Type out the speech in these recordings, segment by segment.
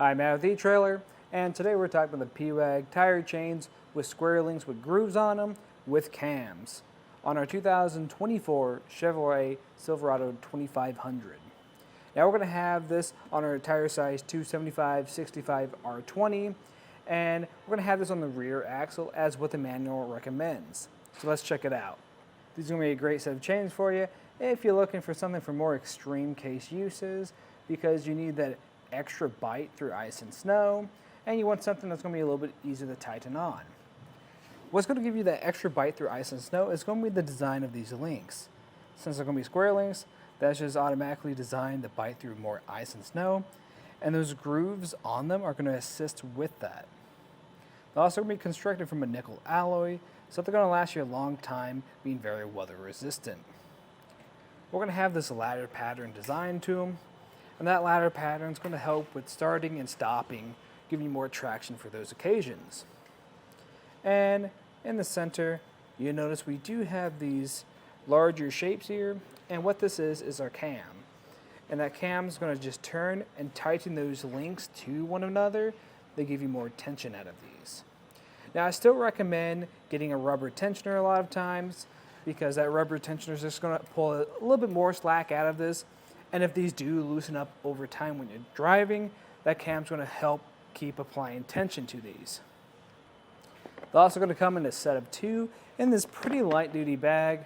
I'm Matt with eTrailer, and today we're talking about the Pewag tire chains with square links with grooves on them with cams on our 2024 Chevrolet Silverado 2500. Now we're going to have this on our tire size 275/65 R20, and we're going to have this on the rear axle as what the manual recommends. So let's check it out. These are going to be a great set of chains for you if you're looking for something for more extreme case uses, because you need that extra bite through ice and snow, and you want something that's going to be a little bit easier to tighten on. What's going to give you that extra bite through ice and snow is going to be the design of these links. Since they're going to be square links, that's just automatically designed to bite through more ice and snow, and those grooves on them are going to assist with that. They're also going to be constructed from a nickel alloy, so they're going to last you a long time, being very weather resistant. We're going to have this ladder pattern designed to them, and that ladder pattern is going to help with starting and stopping, giving you more traction for those occasions. And in the center, you notice we do have these larger shapes here, and what this is our cam. And that cam is going to just turn and tighten those links to one another. They give you more tension out of these. Now I still recommend getting a rubber tensioner a lot of times, because that rubber tensioner is just going to pull a little bit more slack out of this. And if these do loosen up over time when you're driving, that cam's going to help keep applying tension to these. They're also going to come in a set of 2 in this pretty light duty bag.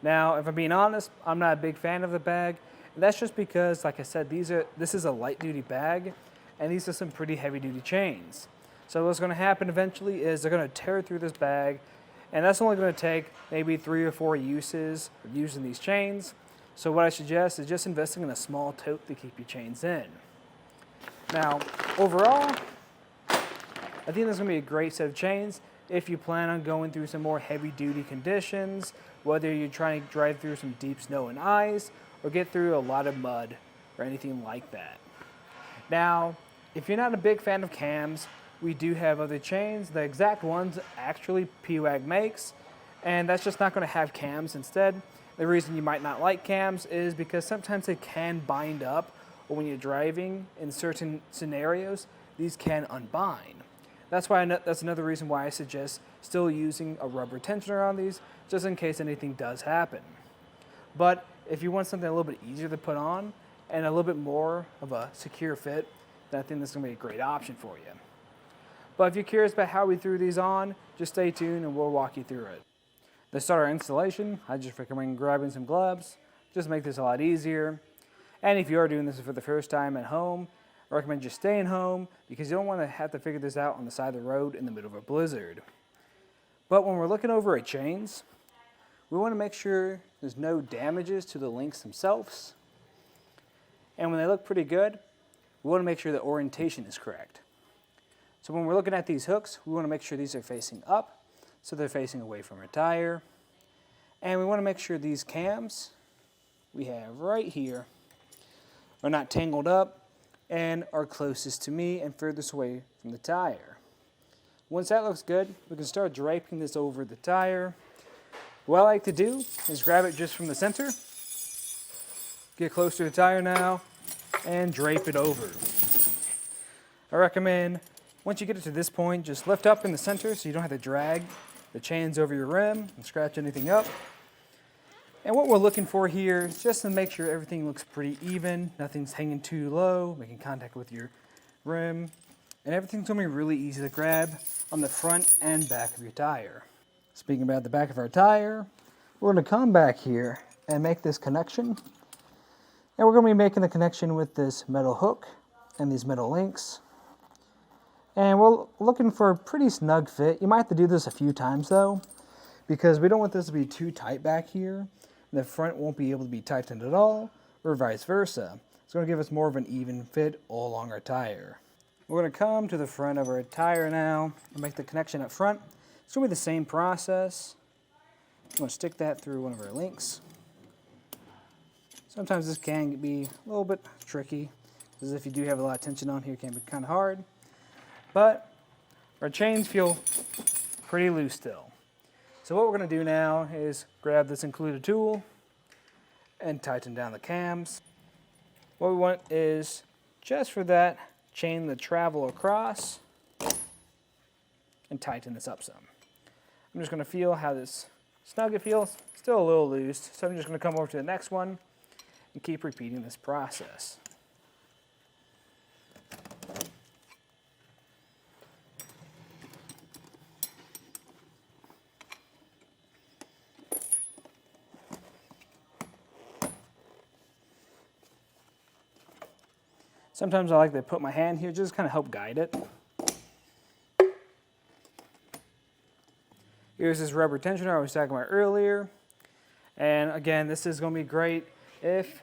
Now, if I'm being honest, I'm not a big fan of the bag. And that's just because, like I said, this is a light duty bag, and these are some pretty heavy duty chains. So what's going to happen eventually is they're going to tear through this bag, and that's only going to take maybe 3 or 4 uses of using these chains. So what I suggest is just investing in a small tote to keep your chains in. Now, overall, I think this is going to be a great set of chains if you plan on going through some more heavy-duty conditions, whether you're trying to drive through some deep snow and ice, or get through a lot of mud, or anything like that. Now, if you're not a big fan of cams, we do have other chains. The exact ones actually Pewag makes, and that's just not going to have cams instead. The reason you might not like cams is because sometimes they can bind up, or when you're driving in certain scenarios, these can unbind. That's another reason why I suggest still using a rubber tensioner on these, just in case anything does happen. But if you want something a little bit easier to put on and a little bit more of a secure fit, then I think this is going to be a great option for you. But if you're curious about how we threw these on, just stay tuned and we'll walk you through it. To start our installation, I just recommend grabbing some gloves, just make this a lot easier. And if you are doing this for the first time at home, I recommend just staying home, because you don't want to have to figure this out on the side of the road in the middle of a blizzard. But when we're looking over at chains, we want to make sure there's no damages to the links themselves. And when they look pretty good, we want to make sure the orientation is correct. So when we're looking at these hooks, we want to make sure these are facing up, so they're facing away from our tire. And we want to make sure these cams we have right here are not tangled up and are closest to me and furthest away from the tire. Once that looks good, we can start draping this over the tire. What I like to do is grab it just from the center, get close to the tire now, and drape it over. I recommend, once you get it to this point, just lift up in the center so you don't have to drag the chains over your rim and scratch anything up. And what we're looking for here is just to make sure everything looks pretty even, nothing's hanging too low, making contact with your rim, and everything's going to be really easy to grab on the front and back of your tire. Speaking about the back of our tire, we're going to come back here and make this connection. And we're going to be making the connection with this metal hook and these metal links. And we're looking for a pretty snug fit. You might have to do this a few times though, because we don't want this to be too tight back here. The front won't be able to be tightened at all, or vice versa. It's going to give us more of an even fit all along our tire. We're going to come to the front of our tire now and make the connection up front. It's going to be the same process. I'm going to stick that through one of our links. Sometimes this can be a little bit tricky, because if you do have a lot of tension on here, it can be kind of hard. But our chains feel pretty loose still. So what we're going to do now is grab this included tool and tighten down the cams. What we want is, just for that chain the travel across and tighten this up some. I'm just going to feel how this snug it feels. Still a little loose, so I'm just going to come over to the next one and keep repeating this process. Sometimes I like to put my hand here just to kind of help guide it. Here's this rubber tensioner I was talking about earlier. And again, this is going to be great if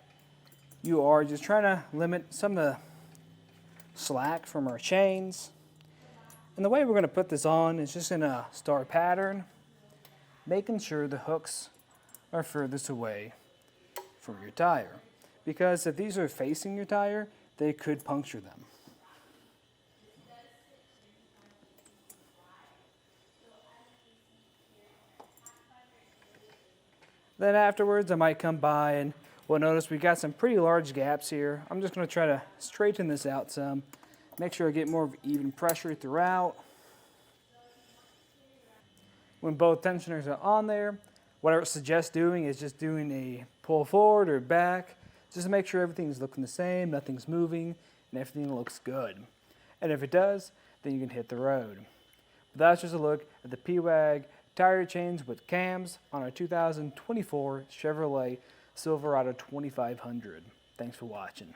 you are just trying to limit some of the slack from our chains. And the way we're going to put this on is just in a star pattern, making sure the hooks are furthest away from your tire. Because if these are facing your tire, they could puncture them. Then afterwards, I might come by and we'll notice we got some pretty large gaps here. I'm just going to try to straighten this out some, make sure I get more of even pressure throughout. When both tensioners are on there, what I would suggest doing is just doing a pull forward or back, just to make sure everything's looking the same, nothing's moving, and everything looks good. And if it does, then you can hit the road. But that's just a look at the Pewag tire chains with cams on our 2024 Chevrolet Silverado 2500. Thanks for watching.